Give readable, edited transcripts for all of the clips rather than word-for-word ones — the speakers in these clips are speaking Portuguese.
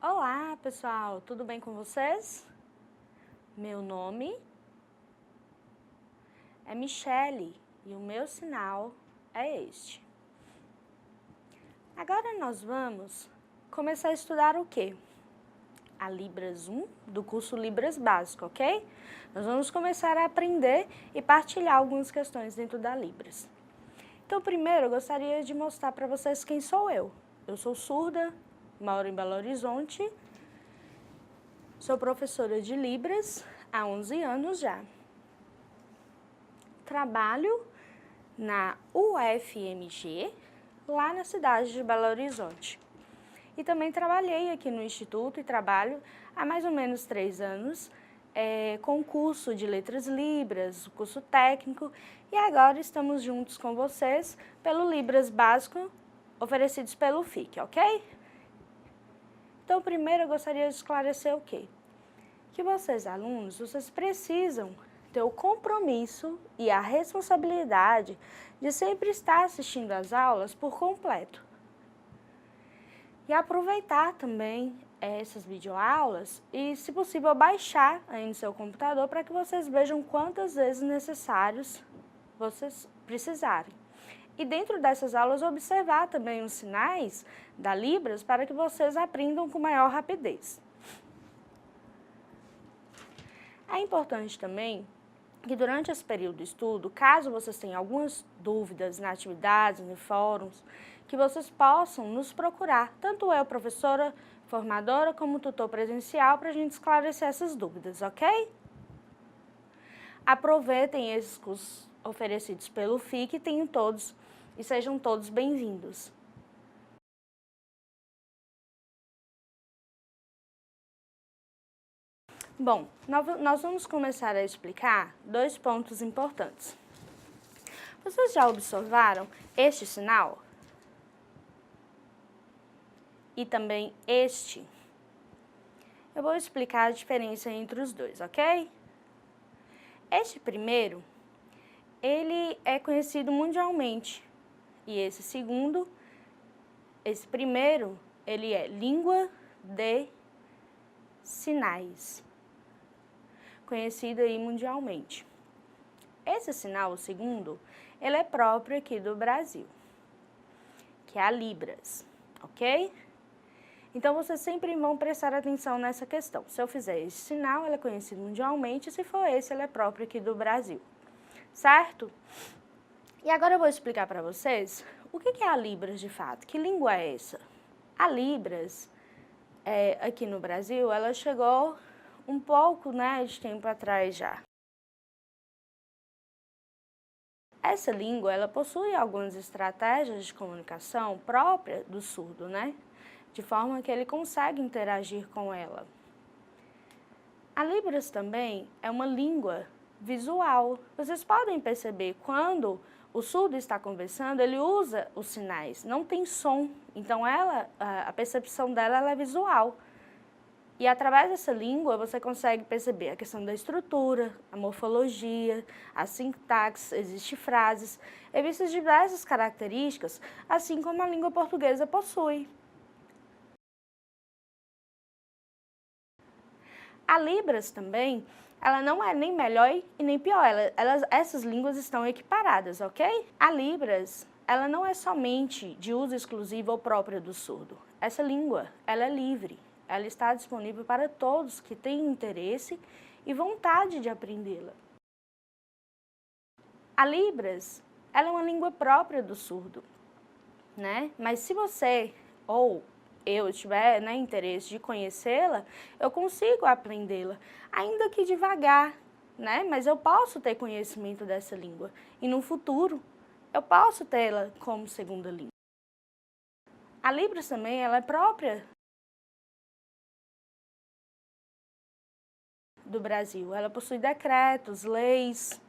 Olá, pessoal, tudo bem com vocês? Meu nome é Michele e o meu sinal é este. Agora nós vamos começar a estudar o quê? A Libras 1 do curso Libras Básico, ok? Nós vamos começar a aprender e partilhar algumas questões dentro da Libras. Então, primeiro, eu gostaria de mostrar para vocês quem sou eu. Eu sou surda, moro em Belo Horizonte. Sou professora de Libras há 11 anos já. Trabalho na UFMG, lá na cidade de Belo Horizonte. E também trabalhei aqui no Instituto e trabalho há mais ou menos 3 anos com o curso de Letras Libras, o curso técnico, e agora estamos juntos com vocês pelo Libras Básico, oferecidos pelo FIC, ok? Então, primeiro eu gostaria de esclarecer o quê? Que vocês, alunos, vocês precisam ter o compromisso e a responsabilidade de sempre estar assistindo às aulas por completo. E aproveitar também essas videoaulas e, se possível, baixar aí no seu computador para que vocês vejam quantas vezes necessários vocês precisarem. E dentro dessas aulas, observar também os sinais da Libras para que vocês aprendam com maior rapidez. É importante também que durante esse período de estudo, caso vocês tenham algumas dúvidas na atividades, em fóruns, que vocês possam nos procurar, tanto eu, professora, formadora, como tutor presencial, para a gente esclarecer essas dúvidas, ok? Aproveitem esses cursos oferecidos pelo FIC e sejam todos bem-vindos. Bom, nós vamos começar a explicar 2 pontos importantes. Vocês já observaram este sinal? E também este? Eu vou explicar a diferença entre os dois, ok? Este primeiro, ele é conhecido mundialmente. E esse primeiro, ele é língua de sinais, conhecido aí mundialmente. Esse sinal, o segundo, ele é próprio aqui do Brasil, que é a Libras, ok? Então, vocês sempre vão prestar atenção nessa questão. Se eu fizer esse sinal, ele é conhecido mundialmente, se for esse, ele é próprio aqui do Brasil, certo? E agora eu vou explicar para vocês o que é a Libras de fato, que língua é essa? A Libras, aqui no Brasil, ela chegou um pouco, de tempo atrás já. Essa língua, ela possui algumas estratégias de comunicação próprias do surdo, de forma que ele consegue interagir com ela. A Libras também é uma língua visual. Vocês podem perceber, quando o surdo está conversando, ele usa os sinais, não tem som. Então, a percepção dela ela é visual. E através dessa língua, você consegue perceber a questão da estrutura, a morfologia, a sintaxe, existem frases, existem diversas características, assim como a língua portuguesa possui. A Libras também, ela não é nem melhor e nem pior, essas línguas estão equiparadas, ok? A Libras, ela não é somente de uso exclusivo ou própria do surdo. Essa língua, ela é livre, ela está disponível para todos que têm interesse e vontade de aprendê-la. A Libras, ela é uma língua própria do surdo, Mas se você ou eu tiver interesse de conhecê-la, eu consigo aprendê-la, ainda que devagar, Mas eu posso ter conhecimento dessa língua e no futuro eu posso tê-la como segunda língua. A Libras também ela é própria do Brasil, ela possui decretos, leis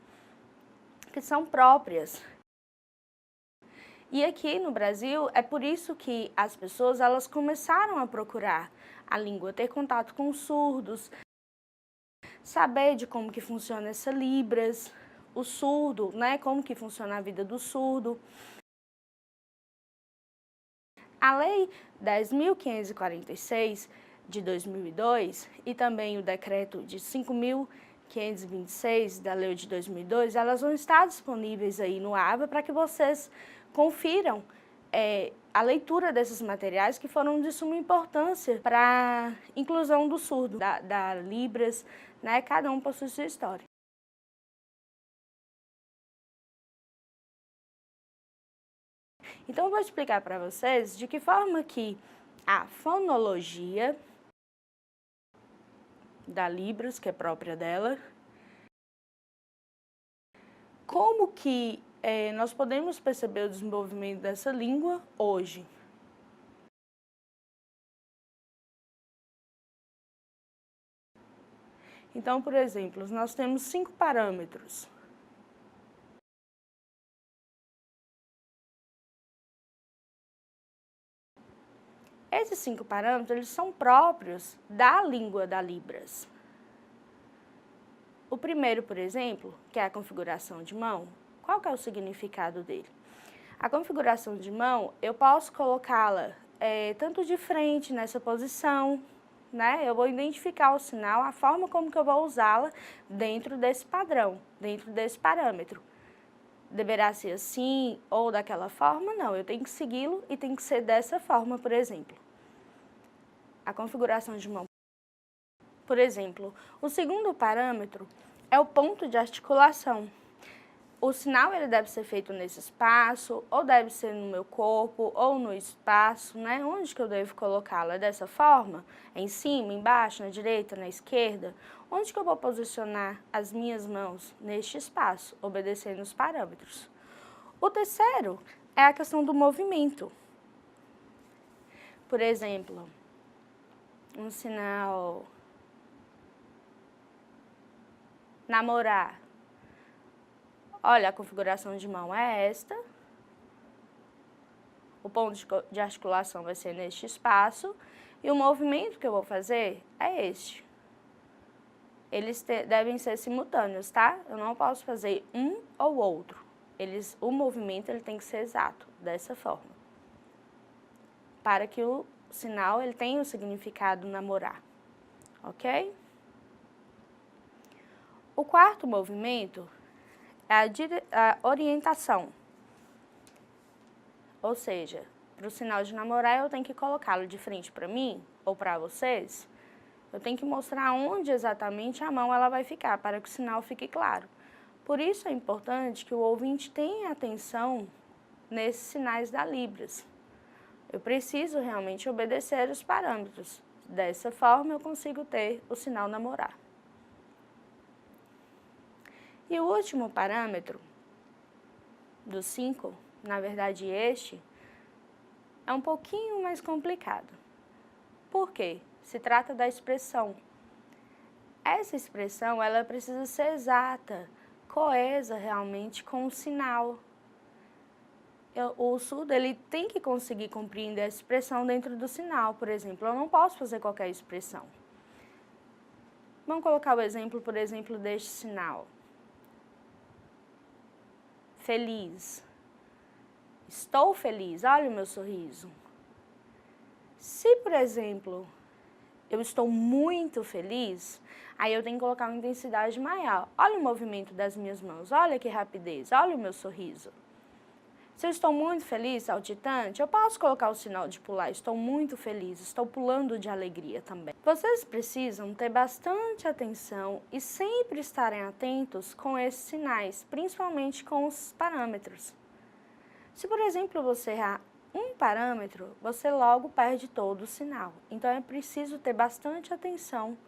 que são próprias. E aqui no Brasil, é por isso que as pessoas elas começaram a procurar a língua, ter contato com os surdos, saber de como que funciona essa Libras, o surdo, como que funciona a vida do surdo. A Lei 10.546 de 2002 e também o decreto de 5.526 da lei de 2002, elas vão estar disponíveis aí no ABA para que vocês confiram a leitura desses materiais que foram de suma importância para a inclusão do surdo, da Libras, né? Cada um possui sua história. Então, eu vou explicar para vocês de que forma que a fonologia da Libras, que é própria dela, como que nós podemos perceber o desenvolvimento dessa língua hoje. Então, por exemplo, nós temos 5 parâmetros. Esses 5 parâmetros, eles são próprios da língua da Libras. O primeiro, por exemplo, que é a configuração de mão, qual que é o significado dele? A configuração de mão, eu posso colocá-la tanto de frente nessa posição, né? Eu vou identificar o sinal, a forma como que eu vou usá-la dentro desse padrão, dentro desse parâmetro. Deverá ser assim ou daquela forma? Não, eu tenho que segui-lo e tem que ser dessa forma, por exemplo. A configuração de mão. Por exemplo, o segundo parâmetro é o ponto de articulação. O sinal ele deve ser feito nesse espaço, ou deve ser no meu corpo, ou no espaço, né? Onde que eu devo colocá-lo? É dessa forma? É em cima, embaixo, na direita, na esquerda? Onde que eu vou posicionar as minhas mãos neste espaço, obedecendo os parâmetros? O terceiro é a questão do movimento. Por exemplo, um sinal namorar. Olha, a configuração de mão é esta. O ponto de articulação vai ser neste espaço. E o movimento que eu vou fazer é este. Eles devem ser simultâneos, tá? Eu não posso fazer um ou outro. O movimento ele tem que ser exato, dessa forma. Para que o sinal ele tenha o significado namorar. Ok? O quarto movimento é a orientação. Ou seja, para o sinal de namorar, eu tenho que colocá-lo de frente para mim ou para vocês. Eu tenho que mostrar onde exatamente a mão ela vai ficar, para que o sinal fique claro. Por isso é importante que o ouvinte tenha atenção nesses sinais da Libras. Eu preciso realmente obedecer os parâmetros. Dessa forma, eu consigo ter o sinal namorar. E o último parâmetro, dos 5, na verdade este, é um pouquinho mais complicado. Por quê? Se trata da expressão. Essa expressão, ela precisa ser exata, coesa realmente com o sinal. O surdo, ele tem que conseguir compreender a expressão dentro do sinal, por exemplo. Eu não posso fazer qualquer expressão. Vamos colocar o exemplo, por exemplo, deste sinal. Feliz. Estou feliz, olha o meu sorriso. Se, por exemplo, eu estou muito feliz, aí eu tenho que colocar uma intensidade maior. Olha o movimento das minhas mãos, olha que rapidez, olha o meu sorriso. Se eu estou muito feliz, saltitante, eu posso colocar o sinal de pular. Estou muito feliz, estou pulando de alegria também. Vocês precisam ter bastante atenção e sempre estarem atentos com esses sinais, principalmente com os parâmetros. Se, por exemplo, você errar um parâmetro, você logo perde todo o sinal. Então, é preciso ter bastante atenção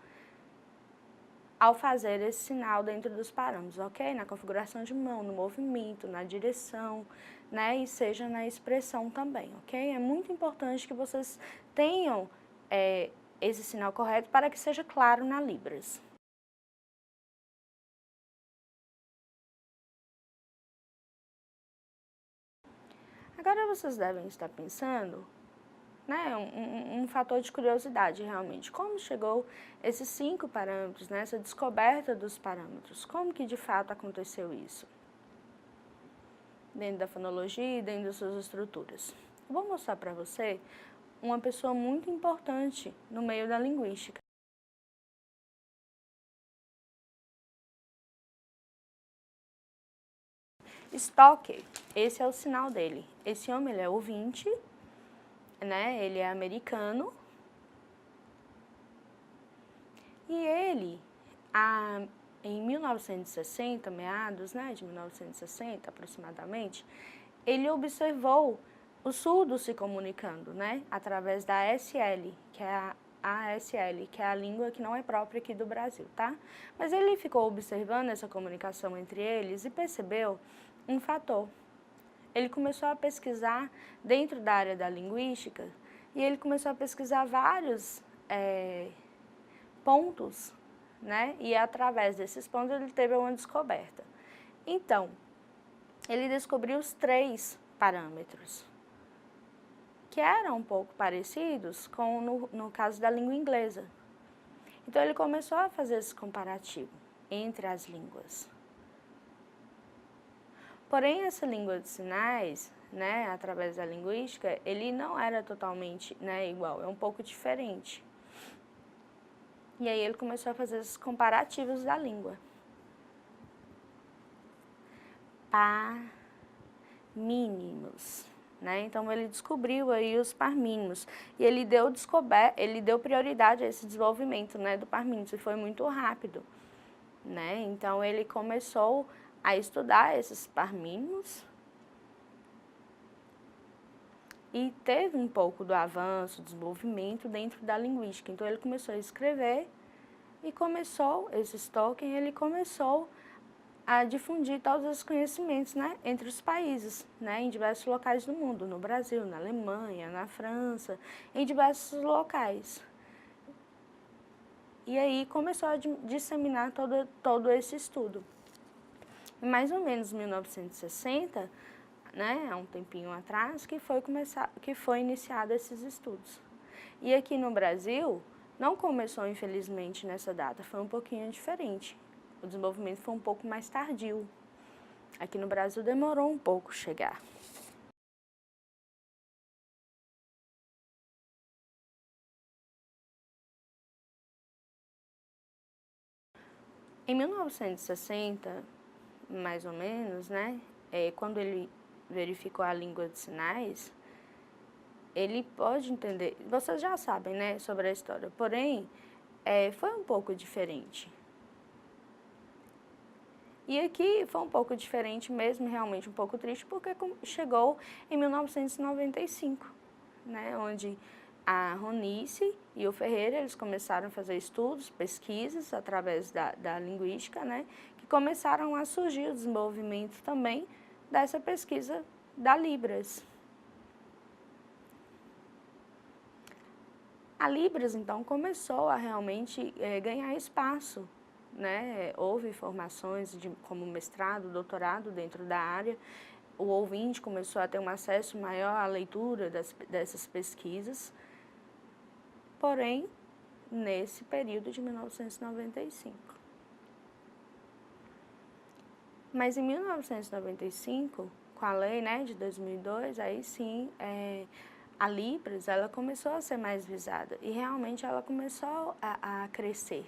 ao fazer esse sinal dentro dos parâmetros, ok? Na configuração de mão, no movimento, na direção, né? E seja na expressão também, ok? É muito importante que vocês tenham esse sinal correto para que seja claro na Libras. Agora vocês devem estar pensando, né, um fator de curiosidade realmente, como chegou esses 5 parâmetros, né, essa descoberta dos parâmetros, como que de fato aconteceu isso? Dentro da fonologia e dentro das suas estruturas. Eu vou mostrar para você uma pessoa muito importante no meio da linguística. Stocker, esse é o sinal dele. Esse homem, ele é ouvinte, né? Ele é americano. E ele, em 1960, meados, né, de 1960 aproximadamente, ele observou os surdos se comunicando, né, através da ASL, que é a ASL, que é a língua que não é própria aqui do Brasil, tá? Mas ele ficou observando essa comunicação entre eles e percebeu um fator. Ele começou a pesquisar dentro da área da linguística e ele começou a pesquisar vários pontos, né? E através desses pontos ele teve uma descoberta. Então, ele descobriu os 3 parâmetros, que eram um pouco parecidos com no caso da língua inglesa. Então, ele começou a fazer esse comparativo entre as línguas. Porém, essa língua de sinais, né, através da linguística, ele não era totalmente, né, igual, é um pouco diferente. E aí ele começou a fazer os comparativos da língua. Par mínimos, né? Então ele descobriu aí os par mínimos e ele deu prioridade a esse desenvolvimento, né, do par mínimos e foi muito rápido, né? Então ele começou a estudar esses par mínimos e teve um pouco do avanço, desenvolvimento dentro da linguística. Então ele começou a escrever e esse Stocker, ele começou a difundir todos os conhecimentos, né, entre os países, né, em diversos locais do mundo, no Brasil, na Alemanha, na França, em diversos locais. E aí começou a disseminar todo esse estudo. Em mais ou menos 1960, né, há um tempinho atrás, que foi iniciado esses estudos. E aqui no Brasil, não começou, infelizmente, nessa data, foi um pouquinho diferente. O desenvolvimento foi um pouco mais tardio. Aqui no Brasil demorou um pouco chegar. Em 1960, mais ou menos, né, quando ele verificou a língua de sinais, ele pode entender, vocês já sabem, né, sobre a história, porém, foi um pouco diferente. E aqui foi um pouco diferente mesmo, realmente um pouco triste, porque chegou em 1995, né, onde a Ronice e o Ferreira, eles começaram a fazer estudos, pesquisas através da linguística, né, que começaram a surgir o desenvolvimento também dessa pesquisa da Libras. A Libras, então, começou a realmente ganhar espaço, né? Houve formações como mestrado, doutorado dentro da área. O ouvinte começou a ter um acesso maior à leitura dessas pesquisas. Porém, nesse período de 1995. Mas em 1995, com a lei, né, de 2002, aí sim, a Libras ela começou a ser mais visada e realmente ela começou a crescer.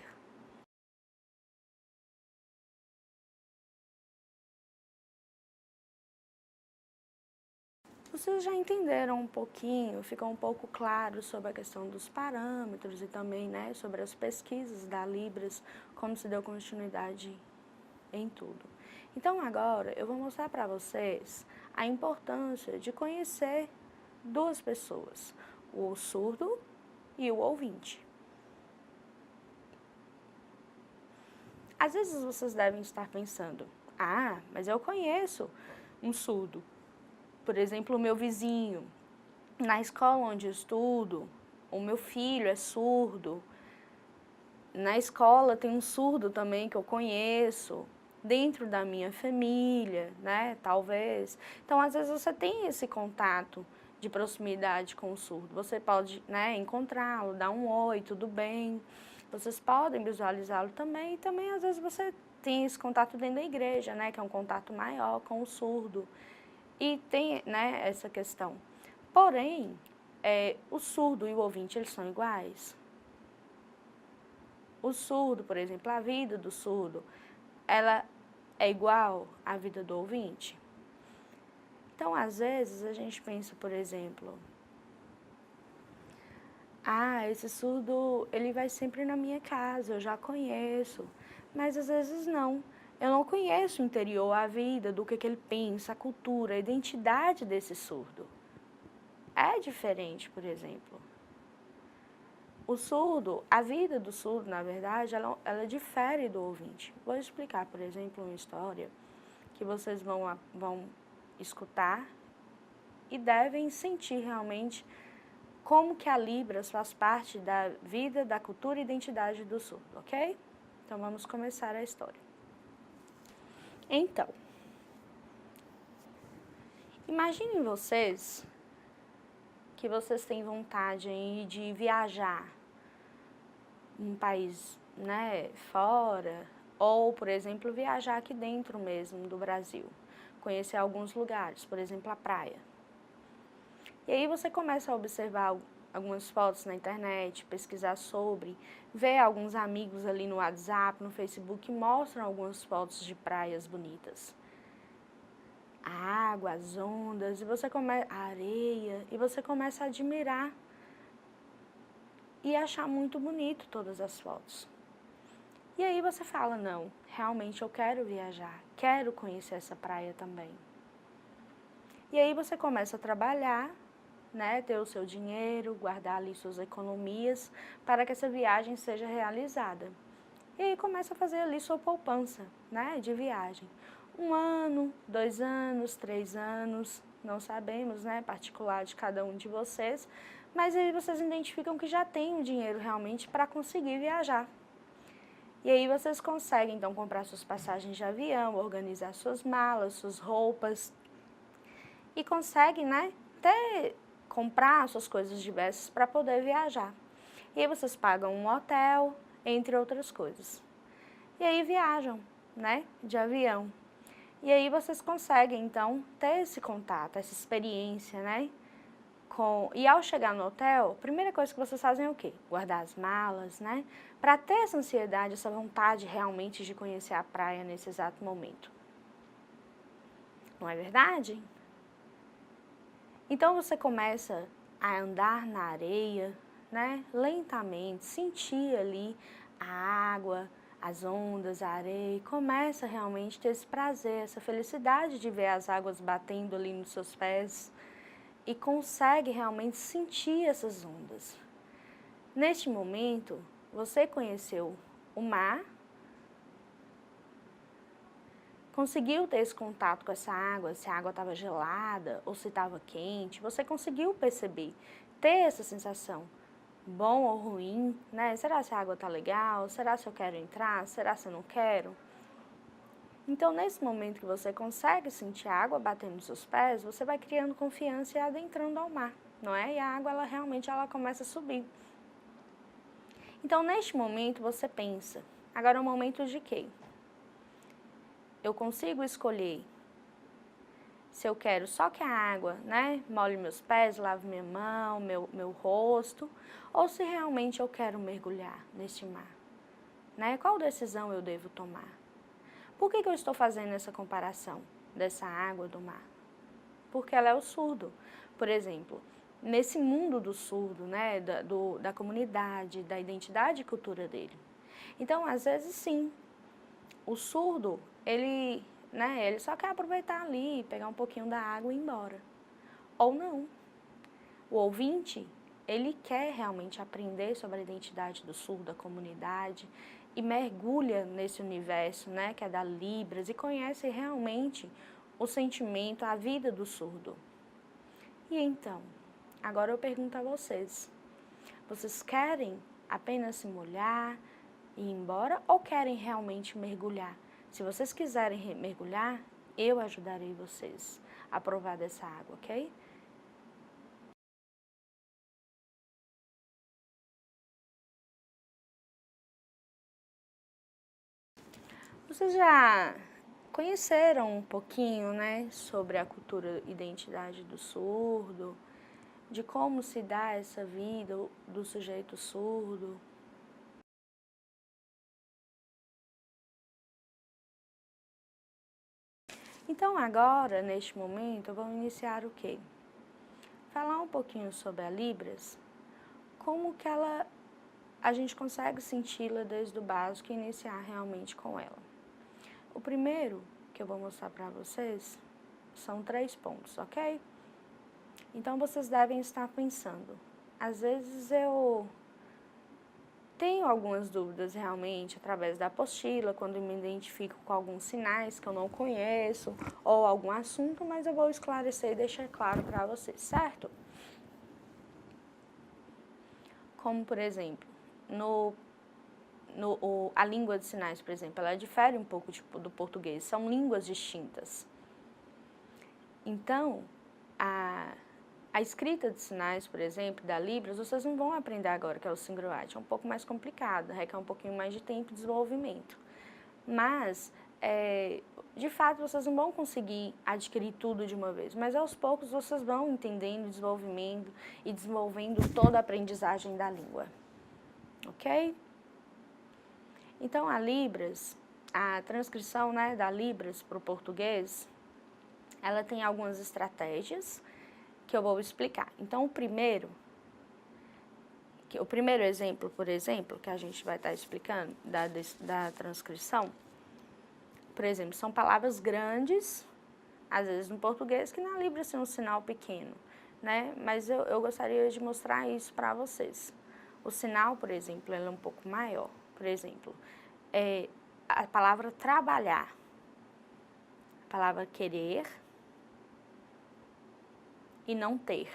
Vocês já entenderam um pouquinho, ficou um pouco claro sobre a questão dos parâmetros e também, né, sobre as pesquisas da Libras, como se deu continuidade em tudo. Então agora eu vou mostrar para vocês a importância de conhecer 2 pessoas, o surdo e o ouvinte. Às vezes vocês devem estar pensando, mas eu conheço um surdo. Por exemplo, o meu vizinho, na escola onde eu estudo, o meu filho é surdo. Na escola tem um surdo também que eu conheço, dentro da minha família, né, talvez. Então, às vezes você tem esse contato de proximidade com o surdo. Você pode, né, encontrá-lo, dar um oi, tudo bem. Vocês podem visualizá-lo também. E também, às vezes, você tem esse contato dentro da igreja, né, que é um contato maior com o surdo. E tem, né, essa questão. Porém, o surdo e o ouvinte, eles são iguais? O surdo, por exemplo, a vida do surdo, ela é igual à vida do ouvinte? Então, às vezes, a gente pensa, por exemplo, esse surdo, ele vai sempre na minha casa, eu já conheço. Mas às vezes não. Eu não conheço o interior, a vida, do que ele pensa, a cultura, a identidade desse surdo. É diferente, por exemplo. O surdo, a vida do surdo, na verdade, ela difere do ouvinte. Vou explicar, por exemplo, uma história que vocês vão escutar e devem sentir realmente como que a Libras faz parte da vida, da cultura e identidade do surdo, ok? Então, vamos começar a história. Então, imaginem vocês que vocês têm vontade de viajar um país, né, fora, ou, por exemplo, viajar aqui dentro mesmo do Brasil, conhecer alguns lugares, por exemplo, a praia. E aí você começa a observar algumas fotos na internet, pesquisar sobre, ver alguns amigos ali no WhatsApp, no Facebook, que mostram algumas fotos de praias bonitas. A água, as ondas, a areia, e você começa a admirar e achar muito bonito todas as fotos. E aí você fala, não, realmente eu quero viajar, quero conhecer essa praia também. E aí você começa a trabalhar, né, ter o seu dinheiro, guardar ali suas economias para que essa viagem seja realizada. E aí começa a fazer ali sua poupança, né, de viagem. 1 ano, 2 anos, 3 anos, não sabemos, né, particular de cada um de vocês, mas aí vocês identificam que já tem o dinheiro realmente para conseguir viajar. E aí vocês conseguem, então, comprar suas passagens de avião, organizar suas malas, suas roupas e conseguem, né, comprar suas coisas diversas para poder viajar. E aí vocês pagam um hotel, entre outras coisas. E aí viajam, né, de avião. E aí vocês conseguem, então, ter esse contato, essa experiência, né? E ao chegar no hotel, a primeira coisa que vocês fazem é o quê? Guardar as malas, né? Para ter essa ansiedade, essa vontade realmente de conhecer a praia nesse exato momento. Não é verdade? Então você começa a andar na areia, né? Lentamente, sentir ali a água, as ondas, a areia, e começa realmente a ter esse prazer, essa felicidade de ver as águas batendo ali nos seus pés e consegue realmente sentir essas ondas. Neste momento, você conheceu o mar, conseguiu ter esse contato com essa água, se a água estava gelada ou se estava quente, você conseguiu perceber, ter essa sensação, bom ou ruim, né? Será se a água está legal? Será se eu quero entrar? Será se eu não quero? Então, nesse momento que você consegue sentir a água batendo nos seus pés, você vai criando confiança e adentrando ao mar, não é? E a água, ela realmente começa a subir. Então, neste momento, você pensa, agora é o momento de quê? Eu consigo escolher se eu quero só que a água, né, molhe meus pés, lave minha mão, meu rosto, ou se realmente eu quero mergulhar neste mar, né? Qual decisão eu devo tomar? Por que eu estou fazendo essa comparação dessa água do mar? Porque ela é o surdo. Por exemplo, nesse mundo do surdo, né, da comunidade, da identidade e cultura dele. Então, às vezes, sim, o surdo, ele só quer aproveitar ali, pegar um pouquinho da água e ir embora. Ou não. O ouvinte, ele quer realmente aprender sobre a identidade do surdo, da comunidade, e mergulha nesse universo, né, que é da Libras, e conhece realmente o sentimento, a vida do surdo. E então, agora eu pergunto a vocês, vocês querem apenas se molhar e ir embora ou querem realmente mergulhar? Se vocês quiserem mergulhar, eu ajudarei vocês a provar dessa água, ok? Vocês já conheceram um pouquinho, né, sobre a cultura e identidade do surdo? de como se dá essa vida do sujeito surdo. Então agora, neste momento, eu vou iniciar o quê? Falar um pouquinho sobre a Libras, como que a gente consegue senti-la desde o básico e iniciar realmente com ela. O primeiro que eu vou mostrar para vocês são 3 pontos, ok? Então vocês devem estar pensando, às vezes eu tenho algumas dúvidas realmente através da apostila, quando me identifico com alguns sinais que eu não conheço ou algum assunto, mas eu vou esclarecer e deixar claro para vocês, certo? Como, por exemplo, a língua de sinais, por exemplo, ela difere um pouco do português, são línguas distintas. Então, a escrita de sinais, por exemplo, da Libras, vocês não vão aprender agora, que é o Singroate. É um pouco mais complicado, requer um pouquinho mais de tempo e desenvolvimento. Mas, de fato, vocês não vão conseguir adquirir tudo de uma vez. Mas, aos poucos, vocês vão entendendo, desenvolvendo toda a aprendizagem da língua. Ok? Então, a transcrição, né, da Libras para o português, ela tem algumas estratégias que eu vou explicar. Então, o primeiro exemplo, por exemplo, que a gente vai estar explicando da transcrição, por exemplo, são palavras grandes, às vezes no português, que na Libras tem um sinal pequeno, né? Mas eu gostaria de mostrar isso para vocês. O sinal, por exemplo, ele é um pouco maior. Por exemplo, a palavra trabalhar, a palavra querer e não ter.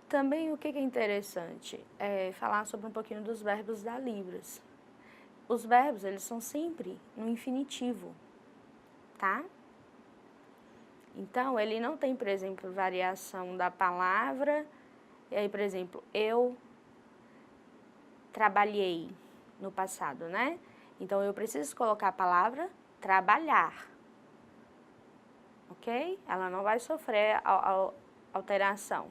Também o que é interessante é falar sobre um pouquinho dos verbos da Libras. Os verbos, eles são sempre no infinitivo, tá? Então, ele não tem, por exemplo, variação da palavra. E aí, por exemplo, eu trabalhei no passado, né? Então, eu preciso colocar a palavra trabalhar, ok? Ela não vai sofrer alteração.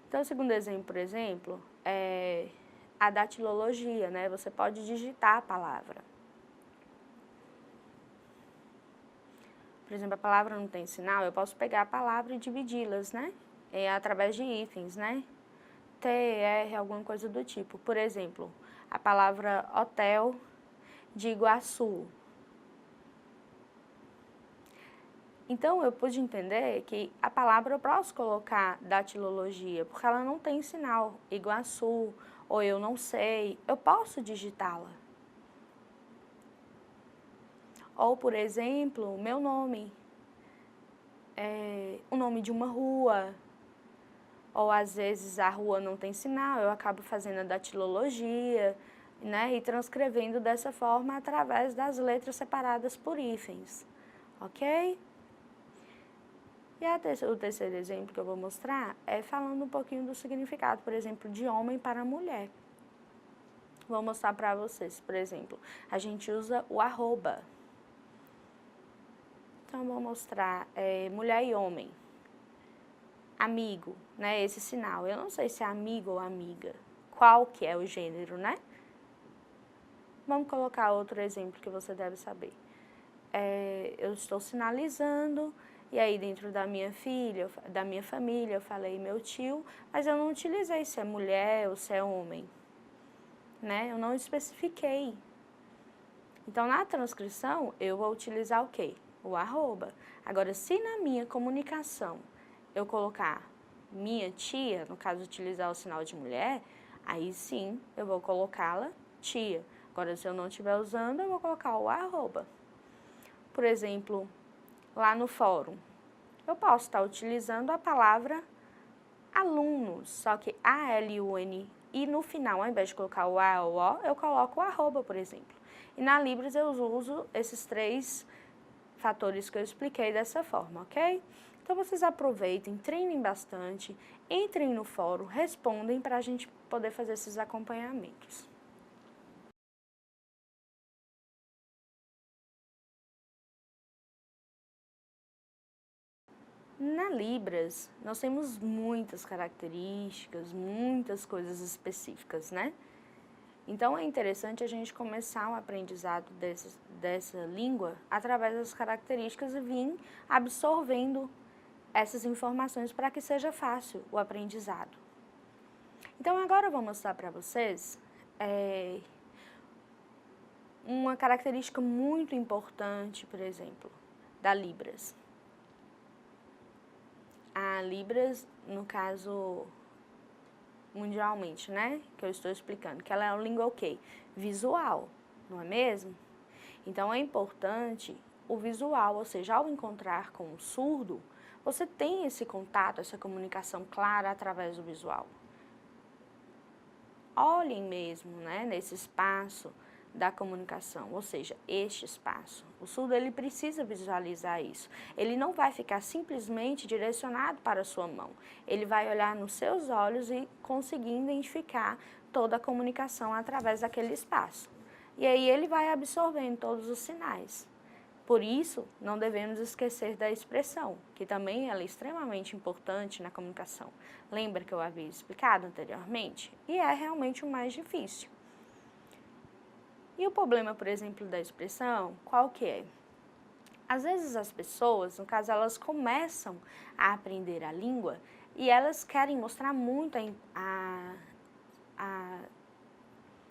Então, o segundo exemplo, por exemplo, é a datilologia, né? Você pode digitar a palavra. Por exemplo, a palavra não tem sinal, eu posso pegar a palavra e dividi-las, né? Através de hífens, né? T, R, alguma coisa do tipo. Por exemplo, a palavra hotel de Iguaçu. Então, eu pude entender que a palavra eu posso colocar datilologia, porque ela não tem sinal. Iguaçu, ou eu não sei, eu posso digitá-la. Ou, por exemplo, o meu nome, o nome de uma rua, ou às vezes a rua não tem sinal, eu acabo fazendo a datilologia, né, e transcrevendo dessa forma através das letras separadas por hífens, ok? E o terceiro exemplo que eu vou mostrar é falando um pouquinho do significado, por exemplo, de homem para mulher. Vou mostrar para vocês, por exemplo, a gente usa o arroba. Então, vou mostrar mulher e homem. Amigo, né, esse sinal. Eu não sei se é amigo ou amiga. Qual que é o gênero, né? Vamos colocar outro exemplo que você deve saber. Eu estou sinalizando, e aí dentro da minha família, eu falei meu tio, mas eu não utilizei se é mulher ou se é homem, né? Eu não especifiquei. Então, na transcrição, eu vou utilizar o quê? O arroba. Agora, se na minha comunicação eu colocar minha tia, no caso, utilizar o sinal de mulher, aí sim eu vou colocá-la tia. Agora, se eu não estiver usando, eu vou colocar o arroba. Por exemplo, lá no fórum, eu posso estar utilizando a palavra alunos, só que A-L-U-N, e no final, ao invés de colocar o A ou O, eu coloco o arroba, por exemplo. E na Libras eu uso esses 3 fatores que eu expliquei dessa forma, ok? Então, vocês aproveitem, treinem bastante, entrem no fórum, respondem para a gente poder fazer esses acompanhamentos. Na Libras, nós temos muitas características, muitas coisas específicas, né? Então, é interessante a gente começar o aprendizado dessa língua através das características e vir absorvendo essas informações para que seja fácil o aprendizado. Então, agora eu vou mostrar para vocês uma característica muito importante, por exemplo, da Libras. A Libras, no caso, mundialmente, né, que eu estou explicando, que ela é uma língua o quê? Visual, não é mesmo? Então, é importante o visual, ou seja, ao encontrar com o surdo, você tem esse contato, essa comunicação clara através do visual. Olhem mesmo, né, nesse espaço da comunicação, ou seja, este espaço. O surdo, ele precisa visualizar isso. Ele não vai ficar simplesmente direcionado para a sua mão. Ele vai olhar nos seus olhos e conseguir identificar toda a comunicação através daquele espaço. E aí ele vai absorvendo todos os sinais. Por isso, não devemos esquecer da expressão, que também ela é extremamente importante na comunicação. Lembra que eu havia explicado anteriormente? E é realmente o mais difícil. E o problema, por exemplo, da expressão, qual que é? Às vezes as pessoas, no caso, elas começam a aprender a língua e elas querem mostrar muito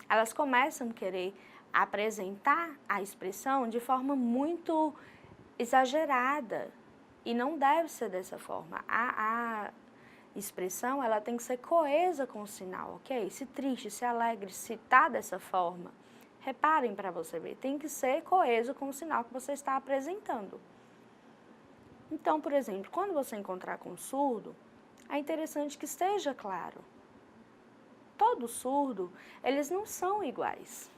elas começam a querer apresentar a expressão de forma muito exagerada e não deve ser dessa forma. A expressão, ela tem que ser coesa com o sinal, ok? Se triste, se alegre, se tá dessa forma, reparem para você ver, tem que ser coeso com o sinal que você está apresentando. Então, por exemplo, quando você encontrar com um surdo, é interessante que esteja claro. Todo surdo, eles não são iguais,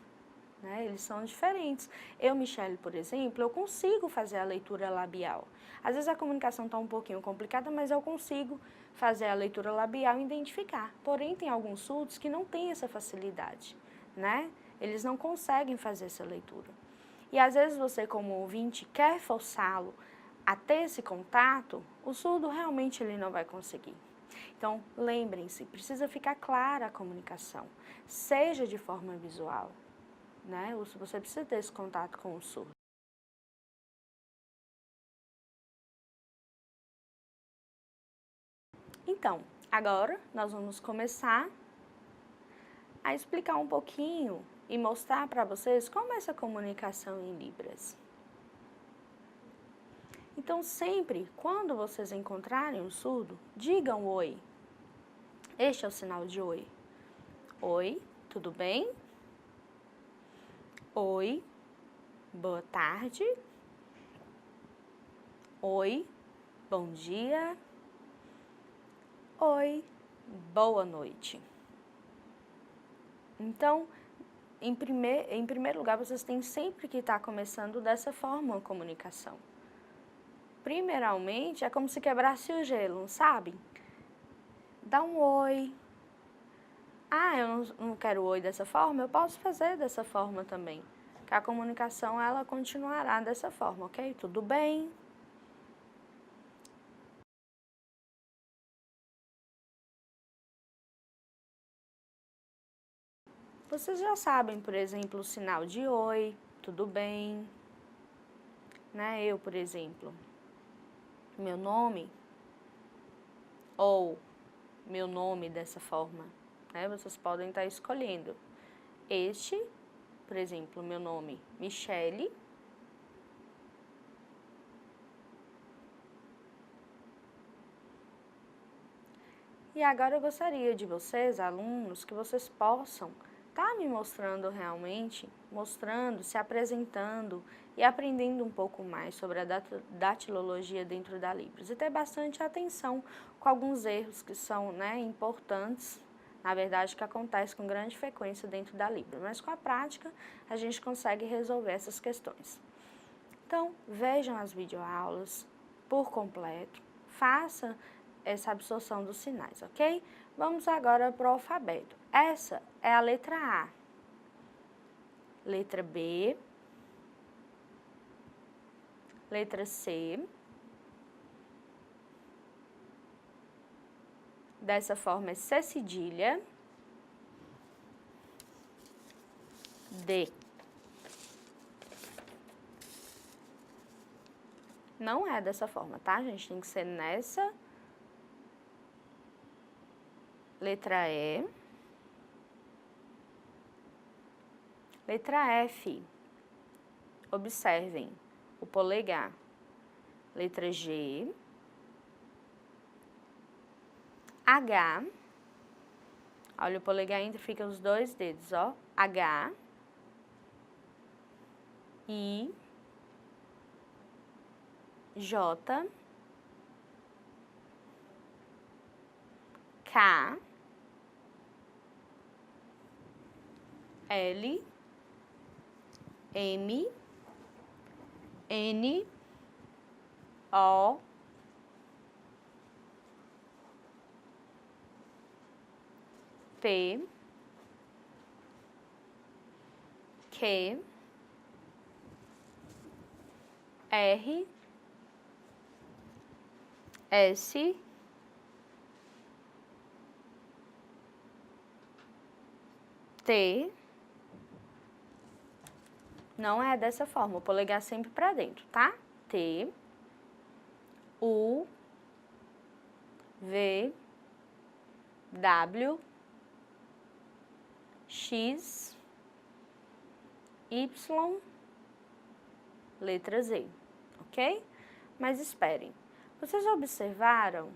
né? Eles são diferentes. Eu, Michele, por exemplo, eu consigo fazer a leitura labial. Às vezes a comunicação está um pouquinho complicada, mas eu consigo fazer a leitura labial e identificar. Porém, tem alguns surdos que não têm essa facilidade, né? Eles não conseguem fazer essa leitura. E às vezes você, como ouvinte, quer forçá-lo a ter esse contato, o surdo realmente ele não vai conseguir. Então, lembrem-se, precisa ficar clara a comunicação, seja de forma visual, né? Você precisa ter esse contato com o surdo. Então, agora nós vamos começar a explicar um pouquinho e mostrar para vocês como é essa comunicação em Libras. Então, sempre, quando vocês encontrarem um surdo, digam oi. Este é o sinal de oi. Oi, tudo bem? Oi, boa tarde. Oi, bom dia. Oi, boa noite. Então, em primeiro lugar, vocês têm sempre que estar começando dessa forma a comunicação. Primeiramente, é como se quebrasse o gelo, sabe? Dá um oi. Ah, eu não quero oi dessa forma? Eu posso fazer dessa forma também. Que a comunicação, ela continuará dessa forma, ok? Tudo bem? Vocês já sabem, por exemplo, o sinal de oi, tudo bem? Né? Eu, por exemplo, meu nome ou meu nome dessa forma, né? Vocês podem estar escolhendo. Este, por exemplo, meu nome, Michele. E agora eu gostaria de vocês, alunos, que vocês possam estar me mostrando realmente, mostrando, se apresentando e aprendendo um pouco mais sobre a datilologia dentro da Libras. E ter bastante atenção com alguns erros que são, né, importantes, na verdade, que acontecem com grande frequência dentro da Libras. Mas com a prática, a gente consegue resolver essas questões. Então, vejam as videoaulas por completo, faça essa absorção dos sinais, ok? Vamos agora para o alfabeto. Essa é a letra A. Letra B. Letra C. dessa forma é C cedilha, D. Não é dessa forma, tá, gente? Tem que ser nessa. Letra E. Letra F. Observem o polegar. Letra G. H. Olha, o polegar entre fica os dois dedos, ó. H. I. J. K. L. M. N. O. P. Q. R. S. T. Não é dessa forma, o polegar sempre para dentro, tá? T. U. V. W. X. Y. Letra Z, ok? Mas esperem, vocês observaram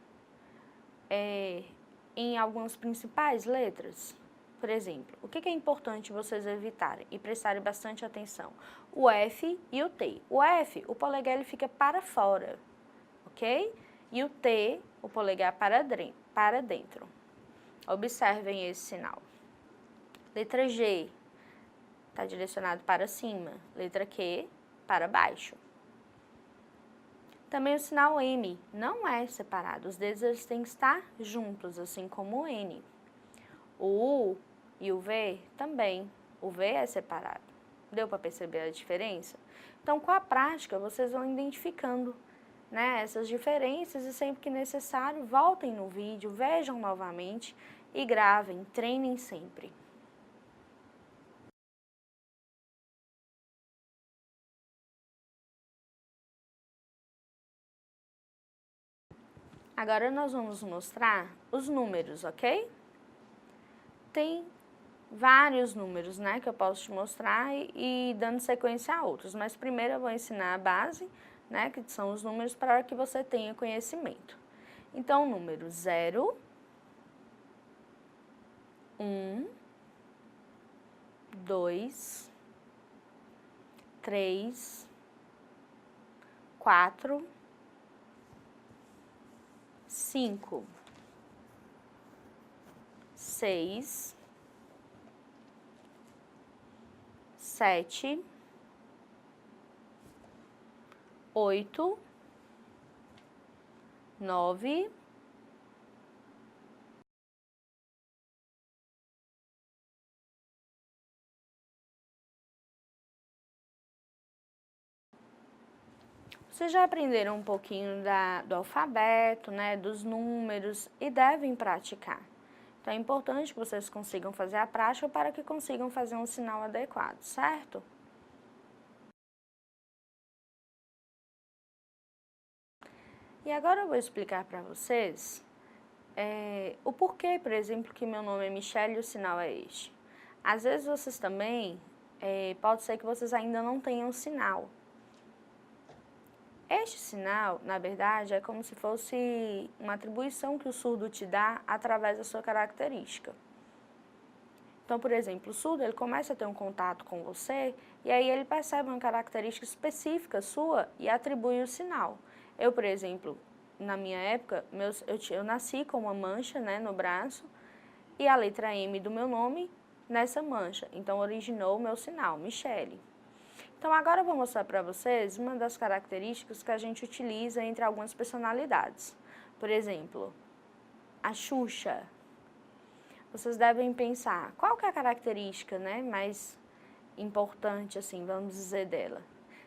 em algumas principais letras? Por exemplo, o que é importante vocês evitarem e prestarem bastante atenção? O F e o T. O F, o polegar ele fica para fora, ok? E o T, o polegar para dentro. Observem esse sinal. Letra G, está direcionado para cima. Letra Q, para baixo. Também o sinal M não é separado, os dedos eles têm que estar juntos, assim como o N. O U e o V também, o V é separado. Deu para perceber a diferença? Então, com a prática, vocês vão identificando, né, essas diferenças e sempre que necessário, voltem no vídeo, vejam novamente e gravem, treinem sempre. Agora nós vamos mostrar os números, ok? Tem vários números, né, que eu posso te mostrar e dando sequência a outros, mas primeiro eu vou ensinar a base, né, que são os números para que você tenha conhecimento. Então, o número 0, 1, 2, 3, 4, 5, 6, 7, 8, 9, 'Vocês já aprenderam um pouquinho do alfabeto, né, dos números e devem praticar. Então, é importante que vocês consigam fazer a prática para que consigam fazer um sinal adequado, certo? E agora eu vou explicar para vocês o porquê, por exemplo, que meu nome é Michele e o sinal é este. Às vezes vocês também, pode ser que vocês ainda não tenham sinal. Este sinal, na verdade, é como se fosse uma atribuição que o surdo te dá através da sua característica. Então, por exemplo, o surdo ele começa a ter um contato com você e aí ele percebe uma característica específica sua e atribui o sinal. Eu, por exemplo, na minha época, eu nasci com uma mancha, né, no braço e a letra M do meu nome nessa mancha. Então, originou o meu sinal, Michele. Então, agora eu vou mostrar para vocês uma das características que a gente utiliza entre algumas personalidades. Por exemplo, a Xuxa. Vocês devem pensar, qual que é a característica, né, mais importante, assim, vamos dizer, dela?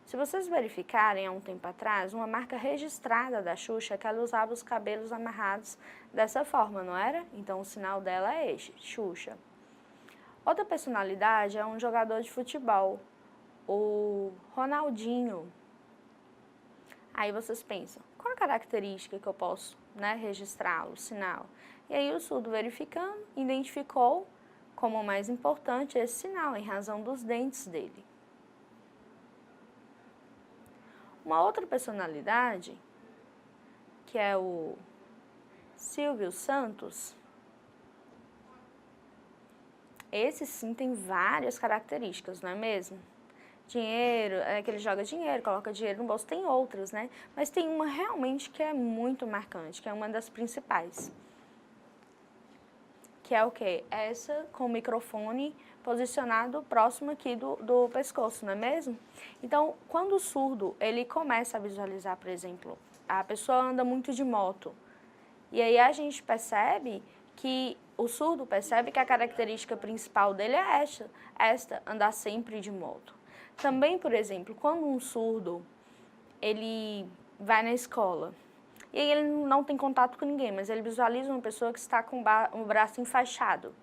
Se vocês verificarem, há um tempo atrás, uma marca registrada da Xuxa, que ela usava os cabelos amarrados dessa forma, não era? Então, o sinal dela é este, Xuxa. Outra personalidade é um jogador de futebol, o Ronaldinho. Aí vocês pensam, qual a característica que eu posso, né, registrá-lo, o sinal? E aí o surdo, verificando, identificou como o mais importante esse sinal, em razão dos dentes dele. Uma outra personalidade, que é o Silvio Santos, esse sim tem várias características, não é mesmo? Dinheiro, é que ele joga dinheiro, coloca dinheiro no bolso, tem outras, né? Mas tem uma realmente que é muito marcante, que é uma das principais. Que é o quê? Essa com o microfone posicionado próximo aqui do pescoço, não é mesmo? Então, quando o surdo, ele começa a visualizar, por exemplo, a pessoa anda muito de moto, e aí a gente percebe que, o surdo percebe que a característica principal dele é esta, andar sempre de moto. Também, por exemplo, quando um surdo, ele vai na escola, e aí ele não tem contato com ninguém, mas ele visualiza uma pessoa que está com o braço enfaixado.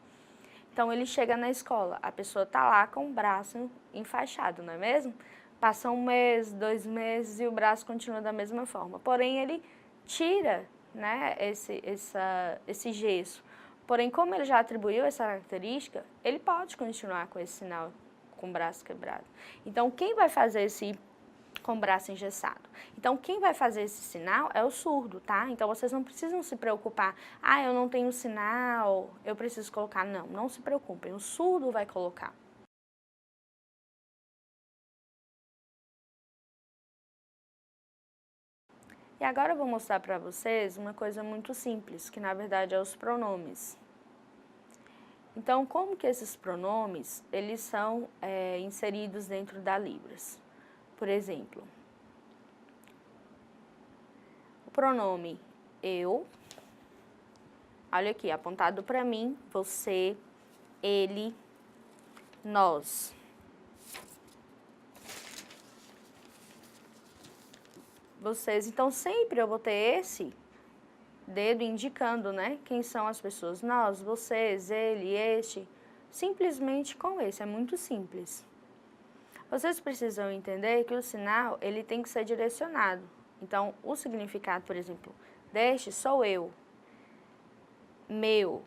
Então, ele chega na escola, a pessoa está lá com o braço enfaixado, não é mesmo? Passa 1 mês, 2 meses e o braço continua da mesma forma. Porém, ele tira, né, esse gesso. Porém, como ele já atribuiu essa característica, ele pode continuar com esse sinal, com o braço quebrado. Então, quem vai fazer esse com o braço engessado? Então, quem vai fazer esse sinal é o surdo, tá? Então, vocês não precisam se preocupar. Ah, eu não tenho sinal, eu preciso colocar. Não, não se preocupem, o surdo vai colocar. E agora eu vou mostrar para vocês uma coisa muito simples, que na verdade é os pronomes. Então, como que esses pronomes, eles são inseridos dentro da Libras? Por exemplo, o pronome eu, olha aqui, apontado para mim, você, ele, nós. Vocês, então sempre eu vou ter esse dedo indicando, né, quem são as pessoas. Nós, vocês, ele, este, simplesmente com esse, é muito simples. Vocês precisam entender que o sinal, ele tem que ser direcionado. Então, o significado, por exemplo, deste sou eu, meu,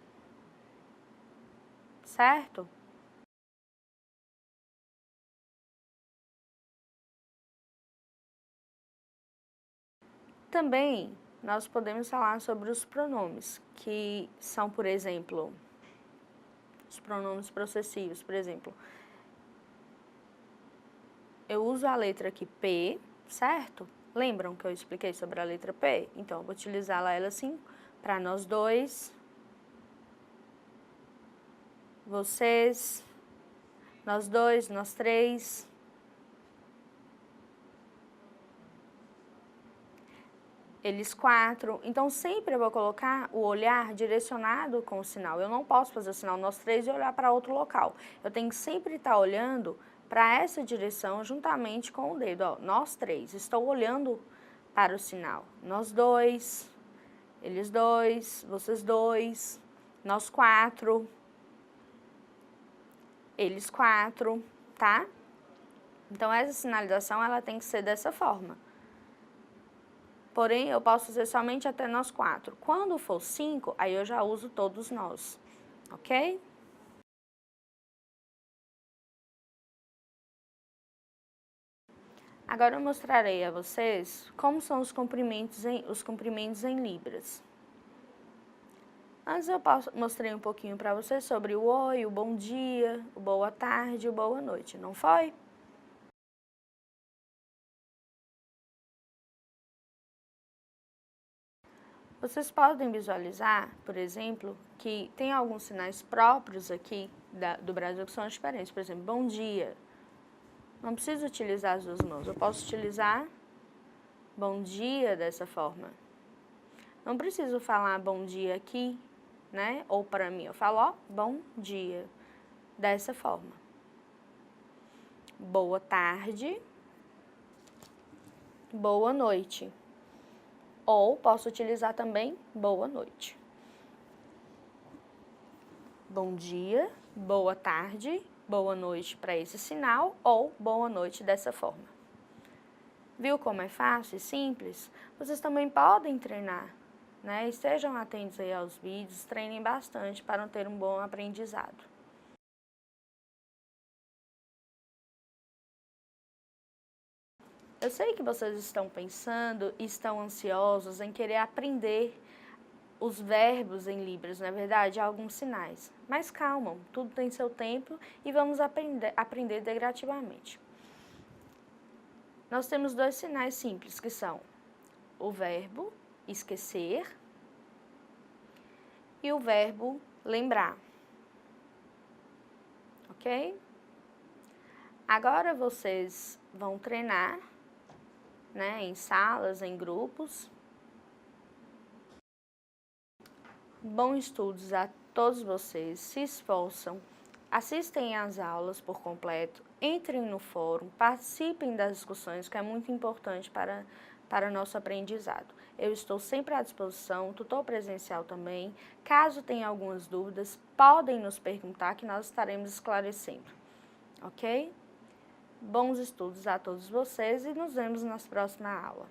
certo? Também nós podemos falar sobre os pronomes, que são, por exemplo, os pronomes possessivos, por exemplo. Eu uso a letra aqui P, certo? Lembram que eu expliquei sobre a letra P? Então, eu vou utilizar ela assim, para nós dois, vocês, nós dois, nós três. Eles quatro. Então, sempre eu vou colocar o olhar direcionado com o sinal. Eu não posso fazer o sinal nós três e olhar para outro local. Eu tenho que sempre estar olhando para essa direção juntamente com o dedo. Ó, nós três. Estou olhando para o sinal. Nós dois, eles dois, vocês dois, nós quatro, eles quatro, tá? Então, essa sinalização ela tem que ser dessa forma. Porém, eu posso fazer somente até nós quatro. Quando for 5, aí eu já uso todos nós, ok? Agora eu mostrarei a vocês como são os comprimentos em libras. Antes eu mostrei um pouquinho para vocês sobre o oi, o bom dia, o boa tarde e o boa noite, não foi? Vocês podem visualizar, por exemplo, que tem alguns sinais próprios aqui do Brasil que são diferentes. Por exemplo, bom dia. Não preciso utilizar as duas mãos, eu posso utilizar bom dia dessa forma. Não preciso falar bom dia aqui, né? Ou para mim, eu falo, ó, bom dia, dessa forma. Boa tarde. boa noite. Ou posso utilizar também boa noite. Bom dia, boa tarde, boa noite para esse sinal ou boa noite dessa forma. Viu como é fácil e simples? Vocês também podem treinar, né? Estejam atentos aí aos vídeos, treinem bastante para ter um bom aprendizado. Eu sei que vocês estão pensando e estão ansiosos em querer aprender os verbos em Libras, não é verdade? Alguns sinais. Mas calma, tudo tem seu tempo e vamos aprender gradativamente. Nós temos dois sinais simples, que são o verbo esquecer e o verbo lembrar. Ok? Agora vocês vão treinar, né, em salas, em grupos. Bons estudos a todos vocês, se esforçam, assistem às aulas por completo, entrem no fórum, participem das discussões, que é muito importante para nosso aprendizado. Eu estou sempre à disposição, tutor presencial também. Caso tenha algumas dúvidas, podem nos perguntar que nós estaremos esclarecendo, ok? Bons estudos a todos vocês e nos vemos na próxima aula.